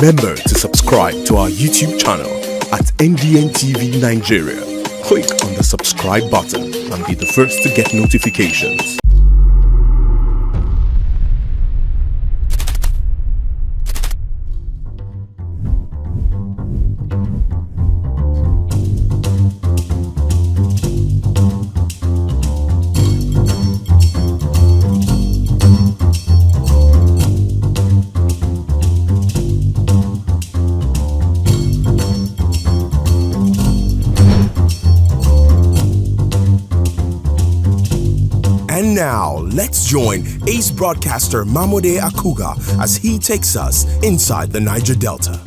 Remember to subscribe to our YouTube channel at NDN TV Nigeria. Click on the subscribe button and be the first to get notifications. And now, let's join ace broadcaster MAMODE AKUGHA as he takes us inside the Niger Delta.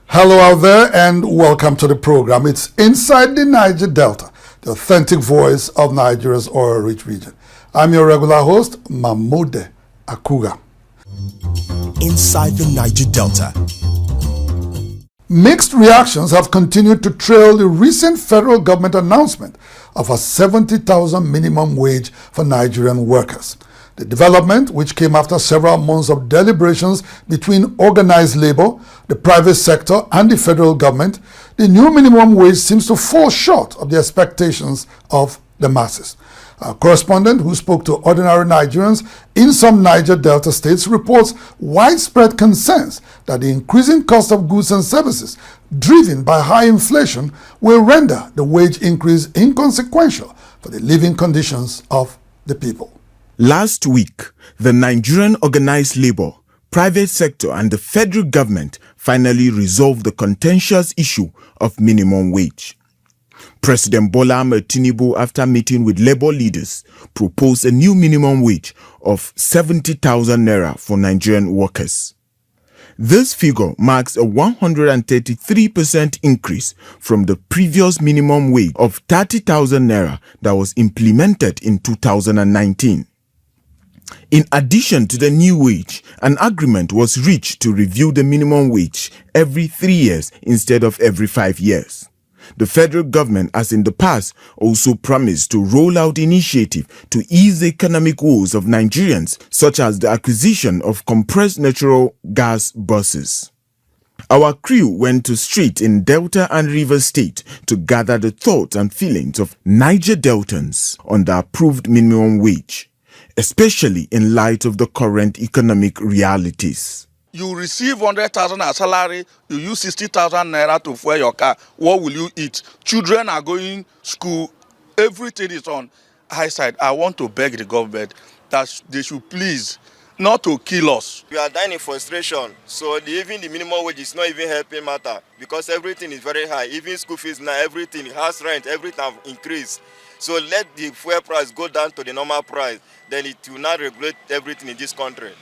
Hello out there and welcome to the program. It's Inside the Niger Delta, the authentic voice of Nigeria's oil-rich region. I'm your regular host, MAMODE AKUGHA. Inside the Niger Delta. Mixed reactions have continued to trail the recent federal government announcement of a 70,000 minimum wage for Nigerian workers. The development, which came after several months of deliberations between organized labor, the private sector, and the federal government, the new minimum wage seems to fall short of the expectations of the masses. Our correspondent, who spoke to ordinary Nigerians in some Niger Delta states, reports widespread concerns that the increasing cost of goods and services, driven by high inflation, will render the wage increase inconsequential for the living conditions of the people. Last week, the Nigerian organized labor, private sector, and the federal government finally resolved the contentious issue of minimum wage. President Bola Ahmed Tinubu, after meeting with labor leaders, proposed a new minimum wage of 70,000 naira for Nigerian workers. This figure marks a 133% increase from the previous minimum wage of 30,000 naira that was implemented in 2019. In addition to the new wage, an agreement was reached to review the minimum wage every 3 years instead of every 5 years. The federal government, as in the past, also promised to roll out initiatives to ease the economic woes of Nigerians, such as the acquisition of compressed natural gas buses. Our crew went to streets in Delta and Rivers State to gather the thoughts and feelings of Niger Deltans on the approved minimum wage, especially in light of the current economic realities. You receive 100,000 as salary, you use 60,000 naira to fuel your car. What will you eat? Children are going school, everything is on high side. I want to beg the government that they should please not to kill us. We are dying in frustration, so even the minimum wage is not even helping matter because everything is very high. Even school fees now, everything, house rent, everything have increased. So let the fuel price go down to the normal price, then it will not regulate everything in this country.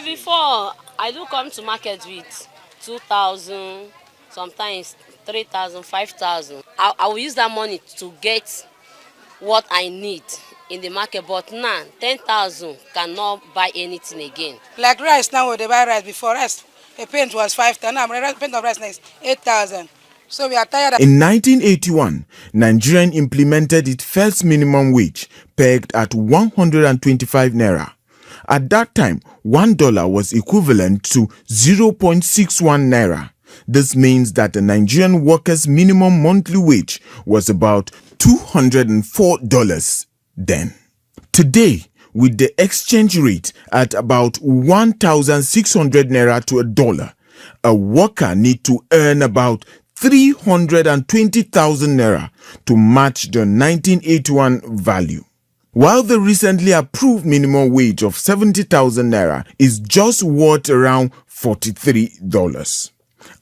Before, I do come to market with 2,000, sometimes 3,000, 5,000. I will use that money to get what I need in the market, but now 10,000 cannot buy anything again. Like rice now, they buy rice. Before rice, a paint was 5,000. Now a paint of rice next 8,000. So we are tired. In 1981, Nigeria implemented its first minimum wage, pegged at 125 naira. At that time, $1 was equivalent to 0.61 naira. This means that the Nigerian workers' minimum monthly wage was about $204 then. Today, with the exchange rate at about 1,600 naira to $1, a worker needs to earn about 320,000 naira to match the 1981 value. While the recently approved minimum wage of 70,000 naira is just worth around $43,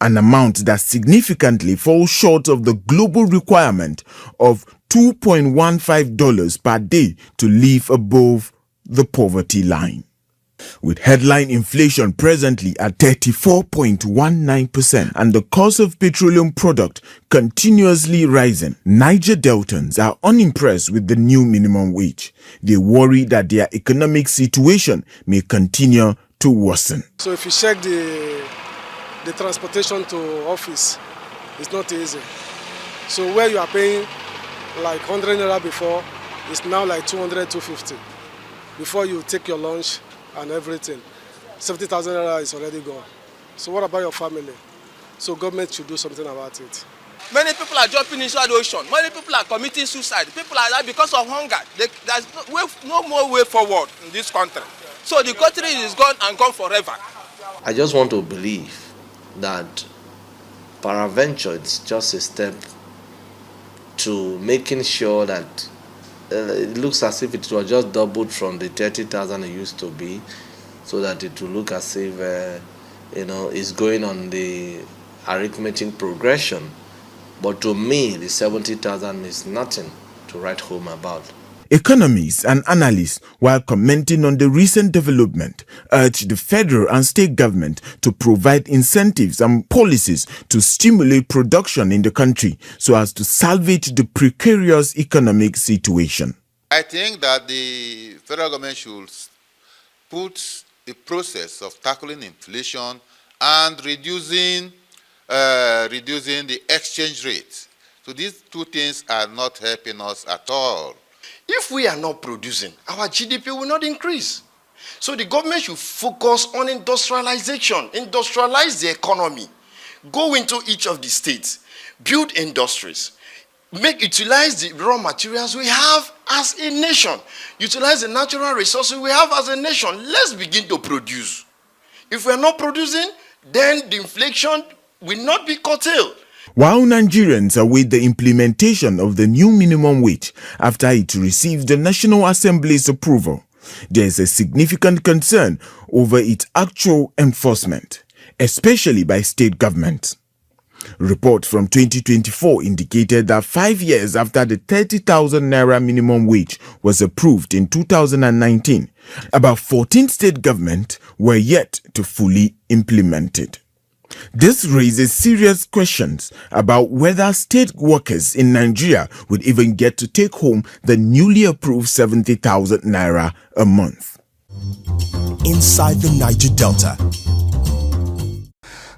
an amount that significantly falls short of the global requirement of $2.15 per day to live above the poverty line. With headline inflation presently at 34.19% and the cost of petroleum product continuously rising, Niger Deltans are unimpressed with the new minimum wage. They worry that their economic situation may continue to worsen. So if you check the transportation to office, it's not easy. So where you are paying like 100 naira before, it's now like 200, 250 before you take your lunch and everything. 70,000 naira is already gone. So what about your family? So government should do something about it. Many people are jumping inside the ocean. Many people are committing suicide. People are dying because of hunger. There's no more way forward in this country. So the country is gone and gone forever. I just want to believe that peradventure it's just a step to making sure that it looks as if it was just doubled from the 30,000 it used to be, so that it will look as if it's going on the arithmetic progression. But to me, the 70,000 is nothing to write home about. Economists and analysts, while commenting on the recent development, urged the federal and state government to provide incentives and policies to stimulate production in the country so as to salvage the precarious economic situation. I think that the federal government should put a process of tackling inflation and reducing the exchange rate. So these two things are not helping us at all. If we are not producing, our GDP will not increase. So the government should focus on industrialization, industrialize the economy, go into each of the states, build industries, utilize the raw materials we have as a nation, utilize the natural resources we have as a nation. Let's begin to produce. If we are not producing, then the inflation will not be curtailed. While Nigerians await the implementation of the new minimum wage after it receives the National Assembly's approval, there is a significant concern over its actual enforcement, especially by state governments. Reports from 2024 indicated that 5 years after the 30,000 naira minimum wage was approved in 2019, about 14 state governments were yet to fully implement it. This raises serious questions about whether state workers in Nigeria would even get to take home the newly approved 70,000 naira a month. Inside the Niger Delta.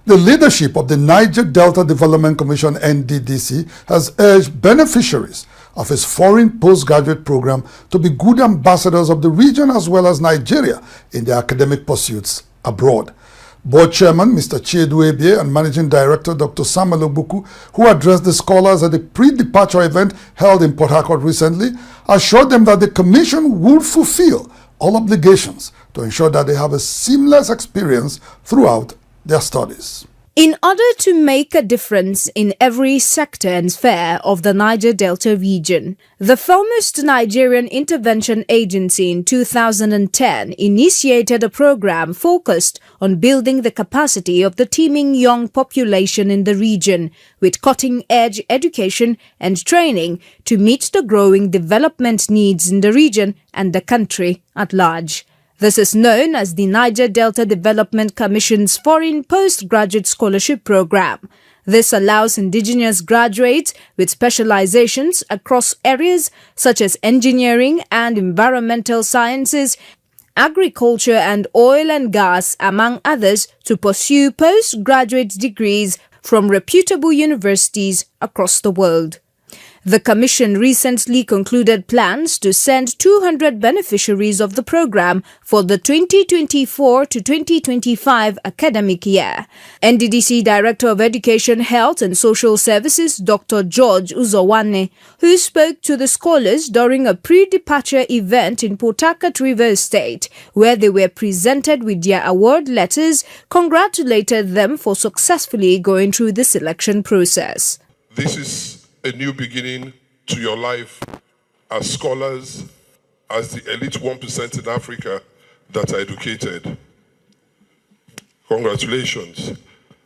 The leadership of the Niger Delta Development Commission (NDDC) has urged beneficiaries of its foreign postgraduate program to be good ambassadors of the region as well as Nigeria in their academic pursuits abroad. Board Chairman Mr. Chiedu Ebie and Managing Director Dr. Samuel Ogbuku, who addressed the scholars at the pre-departure event held in Port Harcourt recently, assured them that the Commission would fulfill all obligations to ensure that they have a seamless experience throughout their studies. In order to make a difference in every sector and sphere of the Niger Delta region, the foremost Nigerian Intervention Agency in 2010 initiated a program focused on building the capacity of the teeming young population in the region with cutting-edge education and training to meet the growing development needs in the region and the country at large. This is known as the Niger Delta Development Commission's Foreign Postgraduate Scholarship Program. This allows indigenous graduates with specializations across areas such as engineering and environmental sciences, agriculture and oil and gas, among others, to pursue postgraduate degrees from reputable universities across the world. The Commission recently concluded plans to send 200 beneficiaries of the program for the 2024 to 2025 academic year. NDDC Director of Education, Health and Social Services, Dr. George Uzowane, who spoke to the scholars during a pre-departure event in Port Harcourt, Rivers State, where they were presented with their award letters, congratulated them for successfully going through the selection process. This is a new beginning to your life as scholars, as the elite 1% in Africa that are educated. Congratulations.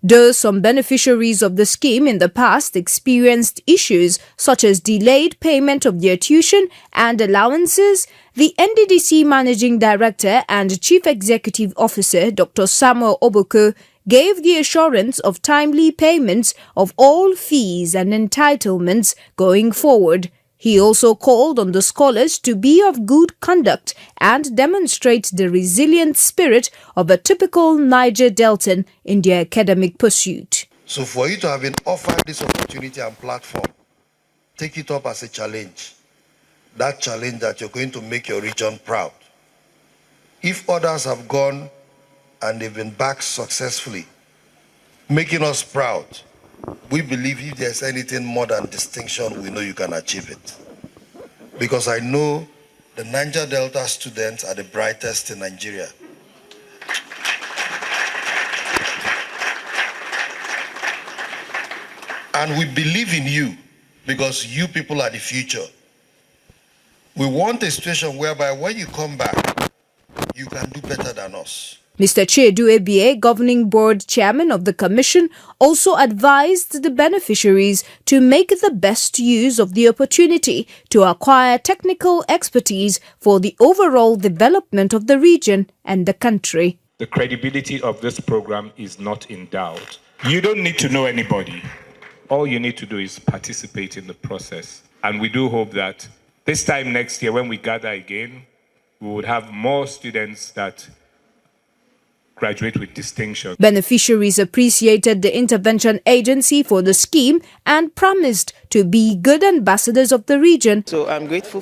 Though some beneficiaries of the scheme in the past experienced issues such as delayed payment of their tuition and allowances, the NDDC Managing Director and Chief Executive Officer, Dr. Samuel Ogbuku, gave the assurance of timely payments of all fees and entitlements going forward. He also called on the scholars to be of good conduct and demonstrate the resilient spirit of a typical Niger Deltan in their academic pursuit. So for you to have been offered this opportunity and platform, take it up as a challenge. That challenge that you're going to make your region proud. If others have gone and they've been back successfully, making us proud. We believe if there's anything more than distinction, we know you can achieve it. Because I know the Niger Delta students are the brightest in Nigeria. And we believe in you because you people are the future. We want a situation whereby when you come back, you can do better than us. Mr. Chiedu Ebie, Governing Board Chairman of the Commission, also advised the beneficiaries to make the best use of the opportunity to acquire technical expertise for the overall development of the region and the country. The credibility of this program is not in doubt. You don't need to know anybody. All you need to do is participate in the process. And we do hope that this time next year, when we gather again, we would have more students that graduate with distinction. Beneficiaries appreciated the intervention agency for the scheme and promised to be good ambassadors of the region. So I'm grateful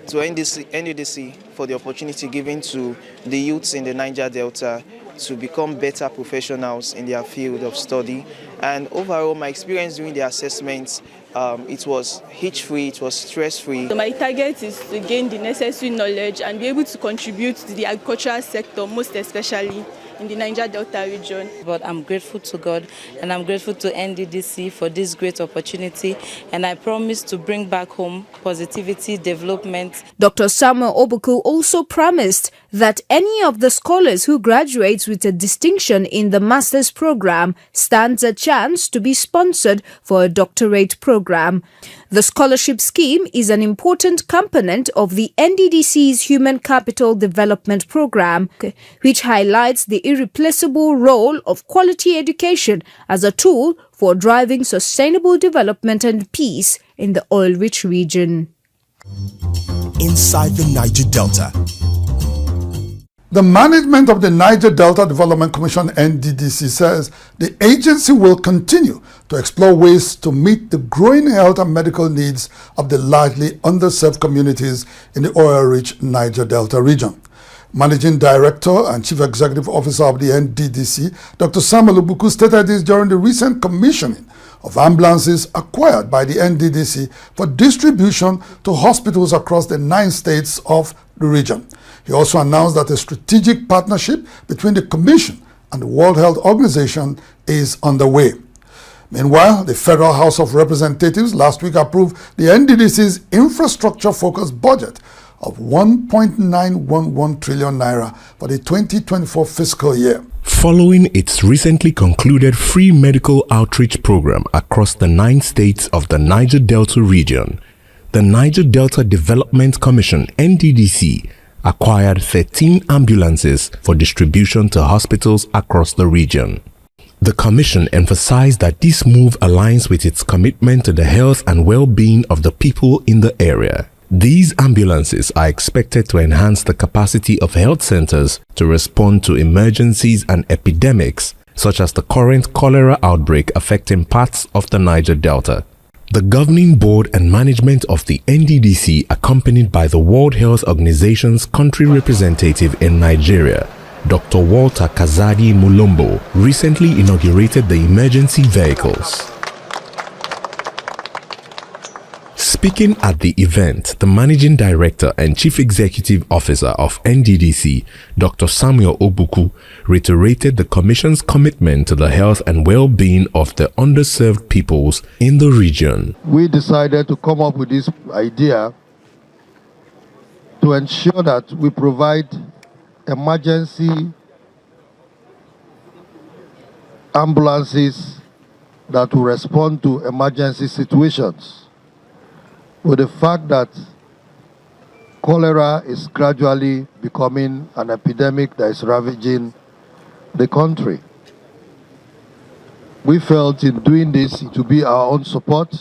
to NDDC for the opportunity given to the youths in the Niger Delta to become better professionals in their field of study. And overall, my experience during the assessments, it was hitch-free, it was stress-free. So my target is to gain the necessary knowledge and be able to contribute to the agricultural sector, most especially in the Niger Delta region. But I'm grateful to God and I'm grateful to NDDC for this great opportunity, and I promise to bring back home positivity, development. Dr. Samuel Obuku also promised that any of the scholars who graduates with a distinction in the master's program stands a chance to be sponsored for a doctorate program. The scholarship scheme is an important component of the NDDC's Human Capital Development Program, which highlights the irreplaceable role of quality education as a tool for driving sustainable development and peace in the oil-rich region. Inside the Niger Delta. The management of the Niger Delta Development Commission (NDDC) says the agency will continue to explore ways to meet the growing health and medical needs of the largely underserved communities in the oil-rich Niger Delta region. Managing Director and Chief Executive Officer of the NDDC, Dr. Samuel Obuku, stated this during the recent commissioning of ambulances acquired by the NDDC for distribution to hospitals across the 9 states of the region. He also announced that a strategic partnership between the Commission and the World Health Organization is underway. Meanwhile, the Federal House of Representatives last week approved the NDDC's infrastructure-focused budget of 1.911 trillion naira for the 2024 fiscal year. Following its recently concluded free medical outreach program across the 9 states of the Niger Delta region, the Niger Delta Development Commission (NDDC) acquired 13 ambulances for distribution to hospitals across the region. The Commission emphasized that this move aligns with its commitment to the health and well-being of the people in the area. These ambulances are expected to enhance the capacity of health centers to respond to emergencies and epidemics, such as the current cholera outbreak affecting parts of the Niger Delta. The governing board and management of the NDDC, accompanied by the World Health Organization's country representative in Nigeria, Dr. Walter Kazadi Mulombo, recently inaugurated the emergency vehicles. Speaking at the event, the Managing Director and Chief Executive Officer of NDDC, Dr. Samuel Obuku, reiterated the Commission's commitment to the health and well-being of the underserved peoples in the region. We decided to come up with this idea to ensure that we provide emergency ambulances that will respond to emergency situations. With the fact that cholera is gradually becoming an epidemic that is ravaging the country, we felt in doing this to be our own support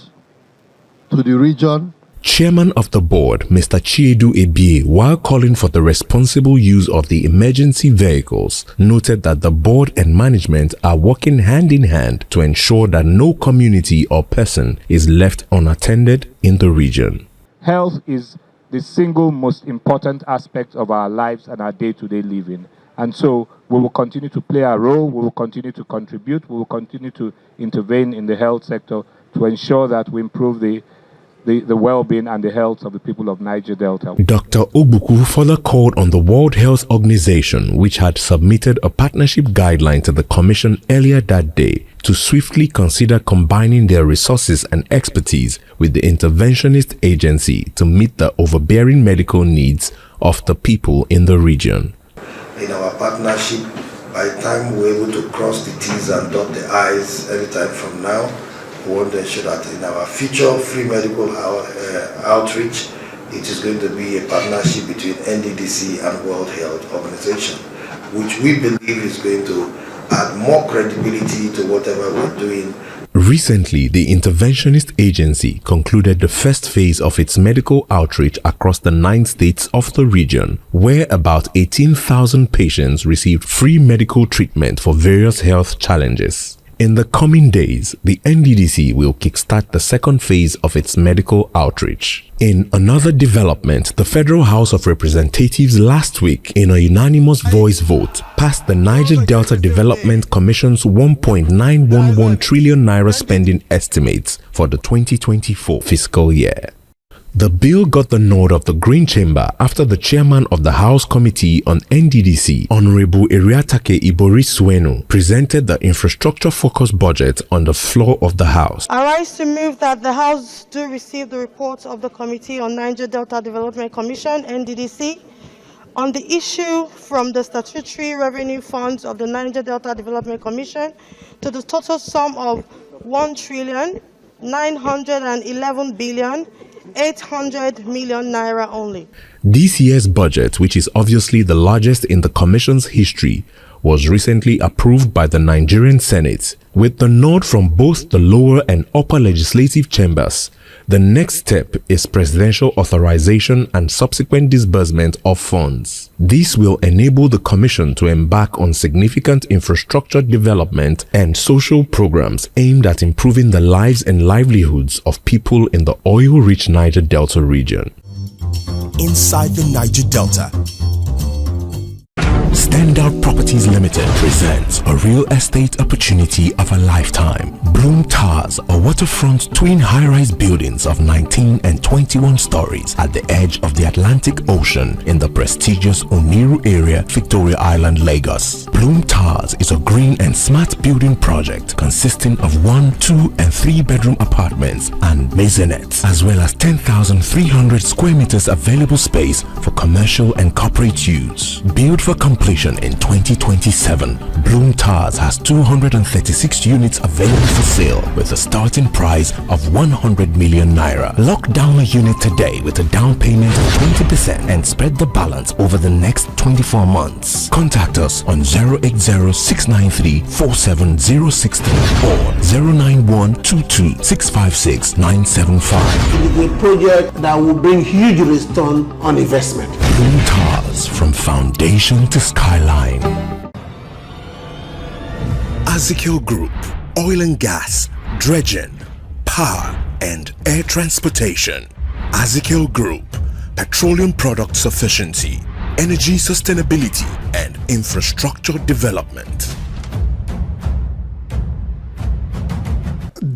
to the region. Chairman of the board, Mr. Chiedu Ebie, while calling for the responsible use of the emergency vehicles, noted that the board and management are working hand in hand to ensure that no community or person is left unattended in the region. Health is the single most important aspect of our lives and our day-to-day living. And so we will continue to play our role, we will continue to contribute, we will continue to intervene in the health sector to ensure that we improve the well-being and the health of the people of Niger Delta. Dr. Ogbuku further called on the World Health Organization, which had submitted a partnership guideline to the Commission earlier that day, to swiftly consider combining their resources and expertise with the interventionist agency to meet the overbearing medical needs of the people in the region. In our partnership, by the time we're able to cross the T's and dot the I's anytime from now, we want to ensure that in our future free medical outreach, it is going to be a partnership between NDDC and World Health Organization, which we believe is going to add more credibility to whatever we're doing. Recently, the interventionist agency concluded the first phase of its medical outreach across the 9 states of the region, where about 18,000 patients received free medical treatment for various health challenges. In the coming days, the NDDC will kickstart the second phase of its medical outreach. In another development, the Federal House of Representatives last week, in a unanimous voice vote, passed the Niger Delta Development Commission's 1.911 trillion naira spending estimates for the 2024 fiscal year. The bill got the nod of the Green Chamber after the chairman of the House Committee on NDDC, Honorable Eriatake Ibori-Suenu, presented the infrastructure-focused budget on the floor of the House. I rise to move that the House do receive the report of the Committee on Niger Delta Development Commission, NDDC, on the issue from the statutory revenue funds of the Niger Delta Development Commission to the total sum of 1,911,800 million naira only. This year's budget, which is obviously the largest in the Commission's history, was recently approved by the Nigerian Senate. With the nod from both the lower and upper legislative chambers, the next step is presidential authorization and subsequent disbursement of funds. This will enable the Commission to embark on significant infrastructure development and social programs aimed at improving the lives and livelihoods of people in the oil-rich Niger Delta region. Inside the Niger Delta, Standout Properties Limited presents a real estate opportunity of a lifetime. Bloom Towers, a waterfront twin high-rise buildings of 19 and 21 stories at the edge of the Atlantic Ocean in the prestigious Oniru area, Victoria Island, Lagos. Bloom Towers is a green and smart building project consisting of 1, 2 and 3 bedroom apartments and maisonettes, as well as 10,300 square meters available space for commercial and corporate use. Built for completion in 2027, Bloom Towers has 236 units available for sale with a starting price of 100 million naira. Lock down a unit today with a down payment of 20% and spread the balance over the next 24 months. Contact us on 080-693-47063 or 091-22-656-975. It is a project that will bring huge return on investment. Bloom Towers, from foundation to skyline. Ezekiel Group, oil and gas, dredging, power and air transportation. Ezekiel Group, petroleum product sufficiency, energy sustainability and infrastructure development.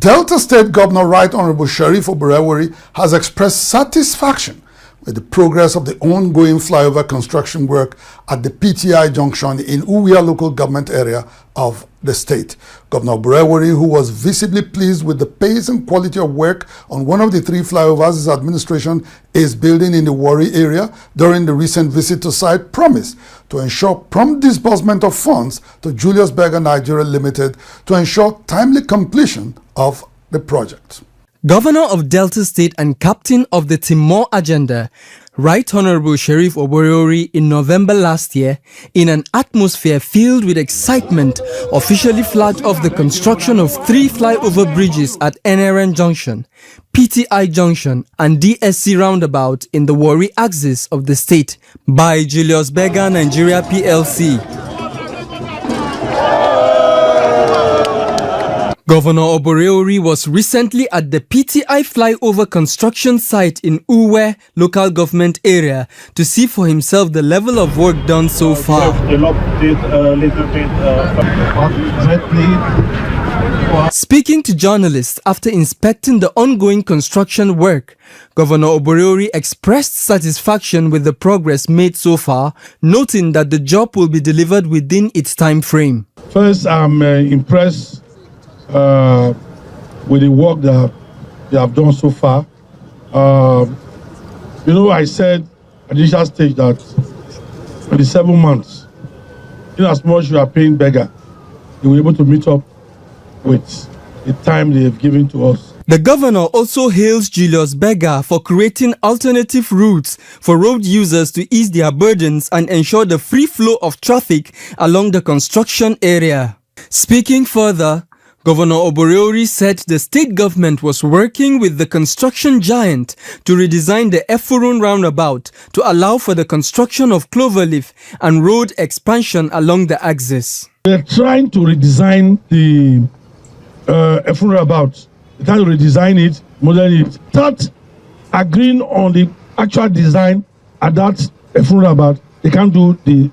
Delta State Governor Right Honorable Sheriff Oborevwori has expressed satisfaction with the progress of the ongoing flyover construction work at the PTI junction in Uwia local government area of the state. Governor Oborevwori, who was visibly pleased with the pace and quality of work on one of the 3 flyovers his administration is building in the Warri area during the recent visit to site, promised to ensure prompt disbursement of funds to Julius Berger Nigeria Limited to ensure timely completion of the project. Governor of Delta State and captain of the Timor Agenda, Right Honorable Sheriff Oborevwori, in November last year, in an atmosphere filled with excitement, officially flagged off the construction of 3 flyover bridges at NRN Junction, PTI Junction and DSC Roundabout in the Warri axis of the state by Julius Berger Nigeria PLC. Governor Oboreori was recently at the PTI flyover construction site in Uwe local government area to see for himself the level of work done so far. Speaking to journalists after inspecting the ongoing construction work, Governor Oboreori expressed satisfaction with the progress made so far, noting that the job will be delivered within its time frame. First, I'm impressed with the work that they have done so far. I said at the initial stage that for the 7 months, in as much you are paying beggar, you were able to meet up with the time they have given to us. The governor also hails Julius Berger for creating alternative routes for road users to ease their burdens and ensure the free flow of traffic along the construction area. Speaking further, Governor Oboreori said the state government was working with the construction giant to redesign the Efurun roundabout to allow for the construction of cloverleaf and road expansion along the axis. They're trying to redesign the Efurun roundabout. They're trying to redesign it, model it, start agreeing on the actual design at that Efurun roundabout. They can't do the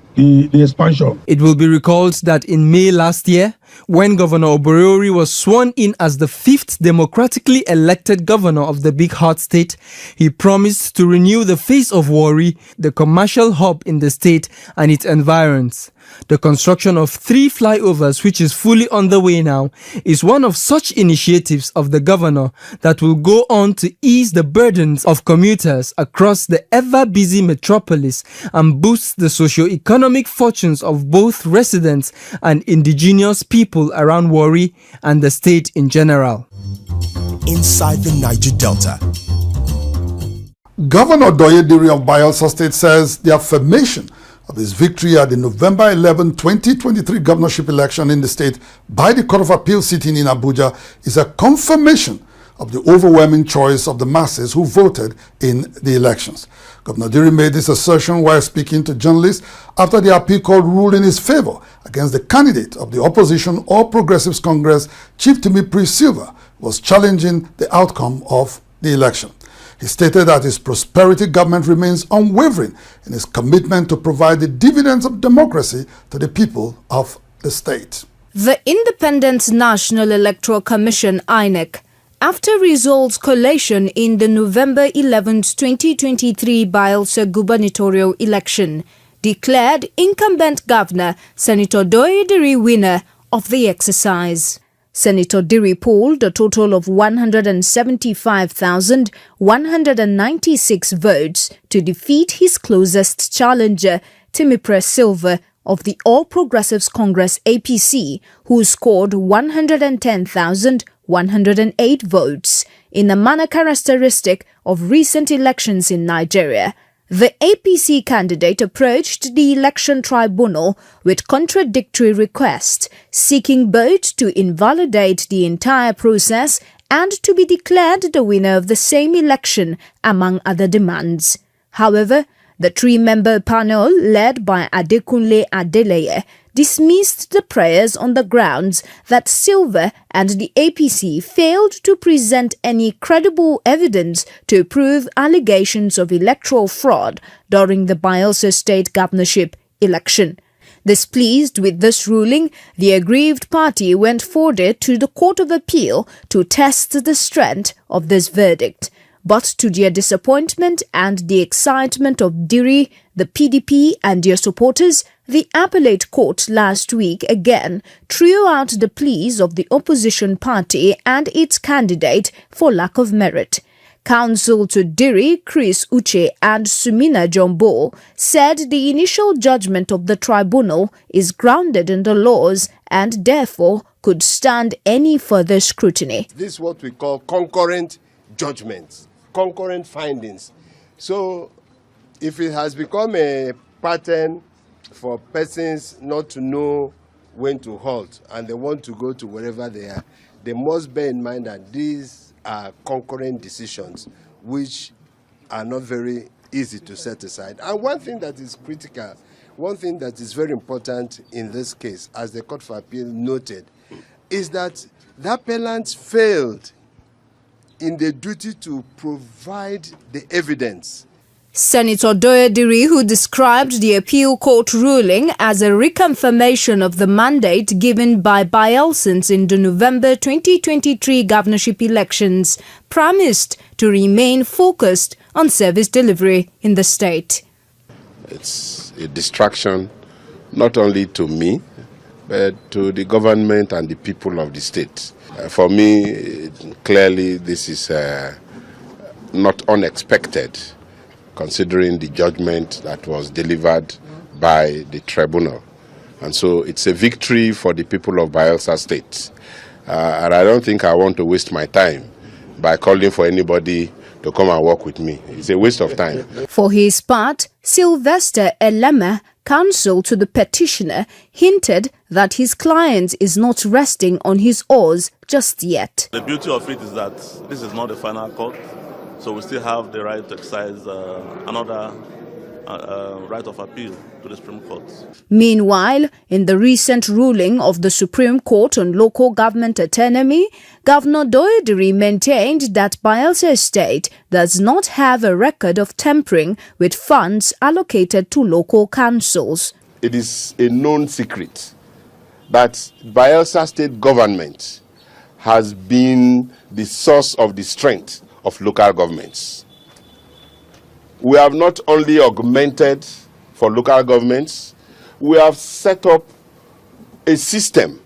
expansion. It will be recalled that in May last year, when Governor Oboreori was sworn in as the 5th democratically elected governor of the Big Heart State, he promised to renew the face of Warri, the commercial hub in the state and its environs. The construction of 3 flyovers, which is fully on the way now, is one of such initiatives of the governor that will go on to ease the burdens of commuters across the ever-busy metropolis and boost the socio-economic fortunes of both residents and indigenous people around Warri and the state in general. Inside the Niger Delta. Governor Doyediri of Bayelsa State says the affirmation of his victory at the November 11, 2023 governorship election in the state by the Court of Appeal sitting in Abuja is a confirmation of the overwhelming choice of the masses who voted in the elections. Governor Diri made this assertion while speaking to journalists after the appeal court ruled in his favor against the candidate of the opposition All Progressives Congress, Chief Timipri Silva, was challenging the outcome of the election. He stated that his prosperity government remains unwavering in its commitment to provide the dividends of democracy to the people of the state. The Independent National Electoral Commission, INEC, after results collation in the November 11, 2023 Bayelsa gubernatorial election, declared incumbent governor Senator Doyediri winner of the exercise. Senator Diri polled a total of 175,196 votes to defeat his closest challenger, Timipre Silva of the All Progressives Congress APC, who scored 110,108 votes, in a manner characteristic of recent elections in Nigeria. The APC candidate approached the election tribunal with contradictory requests, seeking both to invalidate the entire process and to be declared the winner of the same election, among other demands. However, the 3-member panel, led by Adekunle Adeleye, dismissed the prayers on the grounds that Silva and the APC failed to present any credible evidence to prove allegations of electoral fraud during the Bayelsa state governorship election. Displeased with this ruling, the aggrieved party went forward to the Court of Appeal to test the strength of this verdict. But to their disappointment and the excitement of Diri, the PDP and their supporters, the appellate court last week again threw out the pleas of the opposition party and its candidate for lack of merit. Counsel to Diri, Chris Uche and Sumina Jombo said the initial judgment of the tribunal is grounded in the laws and therefore could stand any further scrutiny. This is what we call concurrent judgments, concurrent findings. So if it has become a pattern for persons not to know when to halt and they want to go to wherever they are, they must bear in mind that these are concurrent decisions which are not very easy to set aside. And one thing that is critical, one thing that is very important in this case, as the Court of Appeal noted, is that The appellants failed in the duty to provide the evidence. Senator Doyediri, who described the appeal court ruling as a reconfirmation of the mandate given by Bielsens in the November 2023 governorship elections, promised to remain focused on service delivery in the state. It's a distraction not only to me, but to the government and the people of the state. For me, clearly this is not unexpected, considering the judgment that was delivered by the tribunal. And so it's a victory for the people of Bayelsa State. And I don't think I want to waste my time by calling for anybody to come and work with me. It's a waste of time. For his part, Sylvester Elema, counsel to the petitioner, hinted that his client is not resting on his oars just yet. The beauty of it is that this is not the final court. So we still have the right to exercise another right of appeal to the Supreme Court. Meanwhile, in the recent ruling of the Supreme Court on local government autonomy, Governor Doyediri maintained that Bayelsa State does not have a record of tampering with funds allocated to local councils. It is a known secret that Bayelsa State government has been the source of the strength of local governments. We have not only augmented for local governments, we have set up a system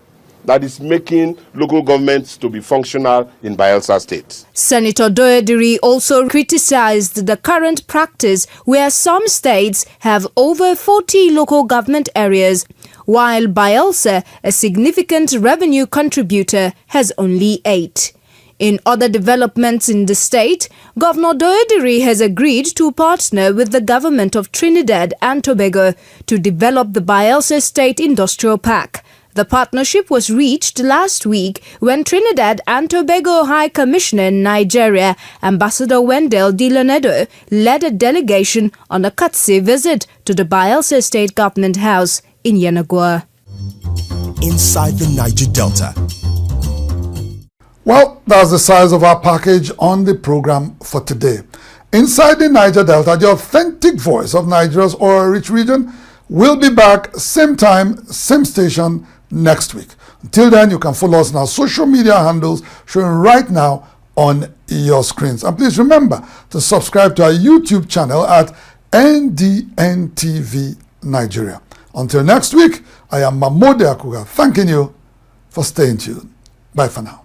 that is making local governments to be functional in Bayelsa State. Senator Doyediri also criticized the current practice where some states have over 40 local government areas, while Bayelsa, a significant revenue contributor, has only 8. In other developments in the state, Governor Doyediri has agreed to partner with the government of Trinidad and Tobago to develop the Bayelsa State Industrial Park. The partnership was reached last week when Trinidad and Tobago High Commissioner in Nigeria, Ambassador Wendell Dilonedo, led a delegation on a courtesy visit to the Bayelsa State Government House in Yenagoa. Inside the Niger Delta. Well, that's the size of our package on the program for today. Inside the Niger Delta, the authentic voice of Nigeria's oil-rich region, will be back same time, same station next week. Until then, you can follow us on our social media handles showing right now on your screens. And please remember to subscribe to our YouTube channel at NDNTV Nigeria. Until next week, I am MAMODE AKUGHA, thanking you for staying tuned. Bye for now.